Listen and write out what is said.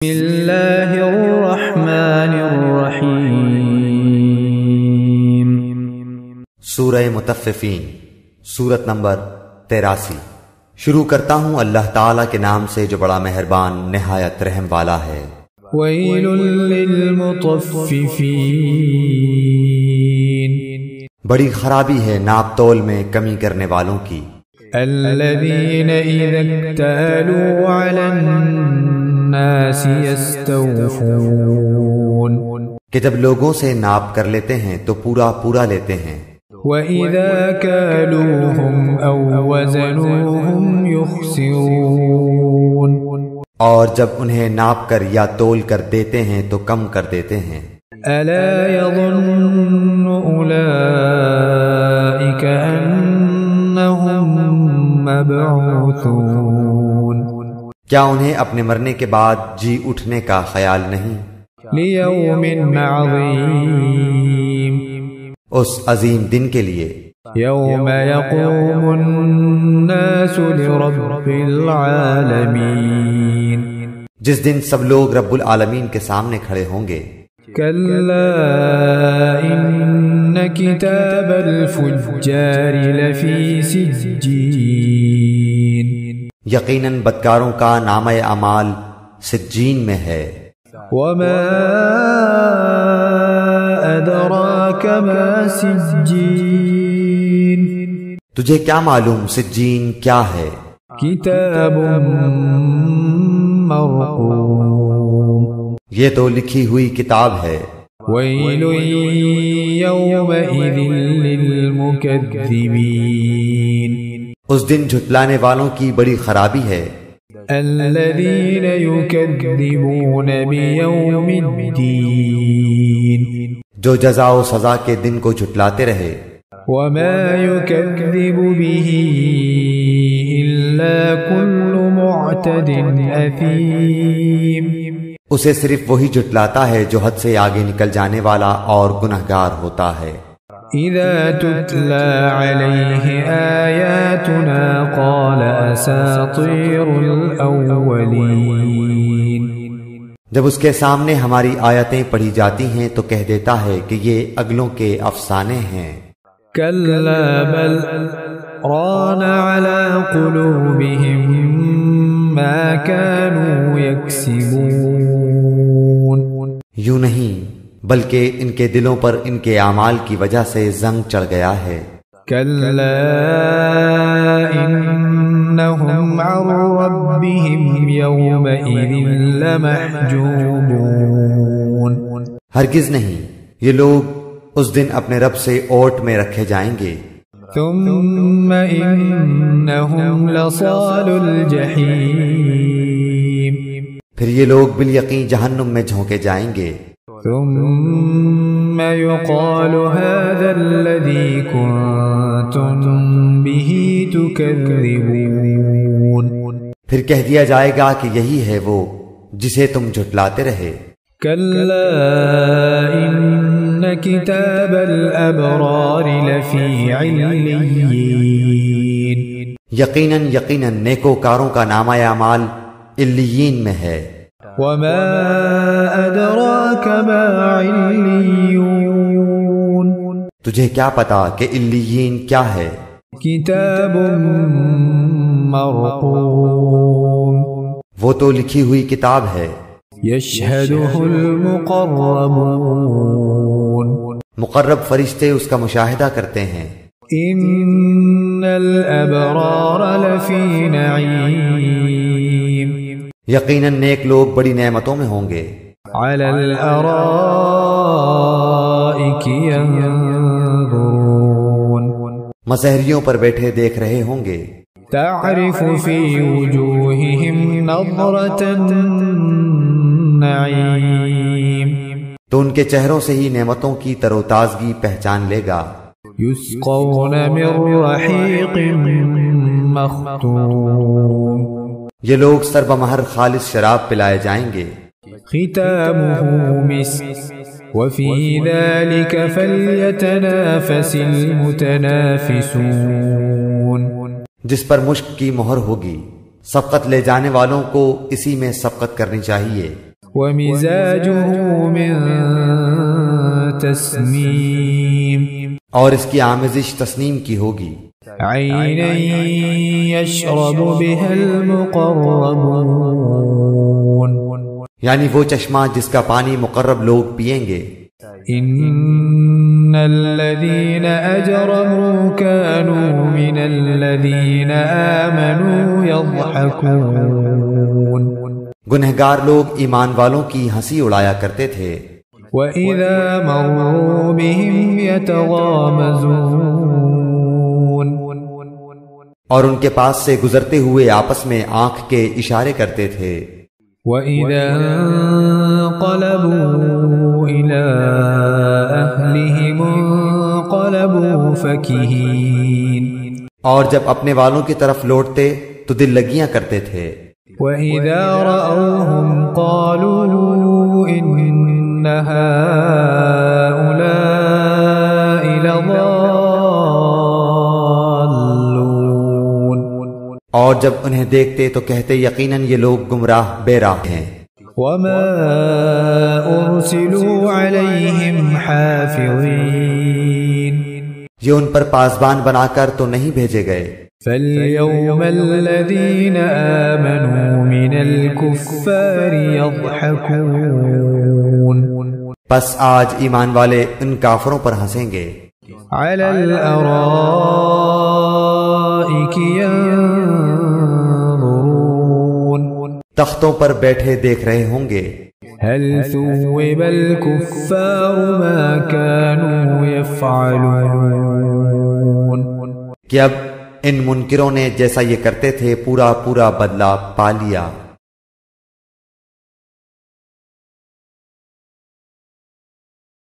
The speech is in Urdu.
بسم اللہ الرحمن الرحیم۔ سورہ مطففین، سورت نمبر 83۔ شروع کرتا ہوں اللہ تعالیٰ کے نام سے جو بڑا مہربان نہایت رحم والا ہے۔ ویل للمطففین، بڑی خرابی ہے ناپ تول میں کمی کرنے والوں کی۔ الذین اذا اکتالوا علی الناس یستوفون، کہ جب لوگوں سے ناپ کر لیتے ہیں تو پورا پورا لیتے ہیں۔ وَإِذَا كَالُوهُمْ أَوْ وَزَنُوهُمْ يُخْسِرُونَ، اور جب انہیں ناپ کر یا تول کر دیتے ہیں تو کم کر دیتے ہیں۔ أَلَا يَظُنُّ أُولَئِكَ أَنَّهُمْ مَبْعُوثُونَ، کیا انہیں اپنے مرنے کے بعد جی اٹھنے کا خیال نہیں؟ لِيَوْمٍ عَظِيمٍ، اس عظیم دن کے لیے، يَوْمَ يَقُومُ النَّاسُ لِرَبِّ الْعَالَمِينَ، جس دن سب لوگ رب العالمین کے سامنے کھڑے ہوں گے۔ كَلَّا إِنَّ كِتَابَ الْفُجَّارِ لَفِي سِجِّينٍ، یقیناً بدکاروں کا نامہ اعمال سجین میں ہے۔ وَمَا أَدْرَاكَ مَا سِجِّينٌ، تجھے کیا معلوم سجین کیا ہے؟ کتاب مرقوم، یہ تو لکھی ہوئی کتاب ہے۔ ویل یومئذ للمکذبین، اس دن جھٹلانے والوں کی بڑی خرابی ہے۔ الذین یکذبون بیوم الدین، جو جزا و سزا کے دن کو جھٹلاتے رہے۔ وما یکذب به الا کل معتد اثیم، اسے صرف وہی جھٹلاتا ہے جو حد سے آگے نکل جانے والا اور گنہگار ہوتا ہے۔ اذا تتلى علیہ آیاتنا قال اساطیر الاولین، جب اس کے سامنے ہماری آیتیں پڑھی جاتی ہیں تو کہہ دیتا ہے کہ یہ اگلوں کے افسانے ہیں۔ کلا بل ران على قلوبهم ما كانوا يكسبون، یوں نہیں بلکہ ان کے دلوں پر ان کے اعمال کی وجہ سے زنگ چڑھ گیا ہے۔ کلا انہم عن ربهم یومئذ لمحجوبون، ہرگز نہیں، یہ لوگ اس دن اپنے رب سے اوٹ میں رکھے جائیں گے۔ ثم انہم لصال الجحیم، پھر یہ لوگ بالیقین جہنم میں جھونکے جائیں گے۔ ثم يقال هذا الذي كنتم به تكذبون، پھر کہہ دیا جائے گا کہ یہی ہے وہ جسے تم جھٹلاتے رہے۔ كلا إن كتاب الأبرار لفي عليين، یقیناً نیکوکاروں کا نامہ اعمال علیین میں ہے۔ وما أدراك ما عليون، تجھے کیا پتا کہ علیین کیا ہے؟ کتاب مرقوم، وہ تو لکھی ہوئی کتاب ہے۔ یشہدہ المقربون، مقرب فرشتے اس کا مشاہدہ کرتے ہیں۔ ان الابرار لفی نعیم، یقیناً نیک لوگ بڑی نعمتوں میں ہوں گے۔ علی الارائک ینظرون، مسہریوں پر بیٹھے دیکھ رہے ہوں گے۔ تعرف فی وجوہہم نظرۃ النعیم، تو ان کے چہروں سے ہی نعمتوں کی تر و تازگی پہچان لے گا۔ یسقون من رحیق مختوم، یہ لوگ سربمہر خالص شراب پلائے جائیں گے۔ ختامہ مسک وفی ذلک فلیتنافس المتنافسون، جس پر مشک کی مہر ہوگی، سبقت لے جانے والوں کو اسی میں سبقت کرنی چاہیے۔ ومزاجه من تسنیم، اور اس کی آمیزش تسنیم کی ہوگی. عینا یشرب بها المقربون، یعنی وہ چشمہ جس کا پانی مقرب لوگ پئیں گے. ان الذين اجرموا كانوا من الذين آمنوا يضحكون، گنہگار لوگ ایمان والوں کی ہنسی اڑایا کرتے تھے. وَإِذَا مَرُّوا بِهِمْ يَتَغَامَزُونَ، اور ان کے پاس سے گزرتے ہوئے آپس میں آنکھ کے اشارے کرتے تھے. وَإِذَا انقلبوا إِلَىٰ أَهْلِهِمْ انقلبوا فَكِهِينَ، اور جب اپنے والوں کی طرف لوٹتے تو دل لگیاں کرتے تھے. وَإِذَا رَأَوْهُمْ قَالُوا إِنَّ هَٰؤُلَاءِ لَضَالُّونَ، اور جب انہیں دیکھتے تو کہتے یقیناً یہ لوگ گمراہ بے راہ ہیں. وَمَا أُرْسِلُوا عَلَيْهِمْ حَافِظِينَ، یہ ان پر پاسبان بنا کر تو نہیں بھیجے گئے. فَالْيَوْمَ الَّذِينَ آمَنُوا مِنَ الْكُفَّارِ يَضْحَكُونَ، پس آج ایمان والے ان کافروں پر ہنسیں گے. عَلَى الْأَرَائِكِ يَنظُرُونَ، تختوں پر بیٹھے دیکھ رہے ہوں گے. هَلْ ثُوِّبَ الْكُفَّارُ مَا كَانُوا يَفْعَلُونَ، کہ اب ان منکروں نے جیسا یہ کرتے تھے پورا پورا بدلہ پا لیا.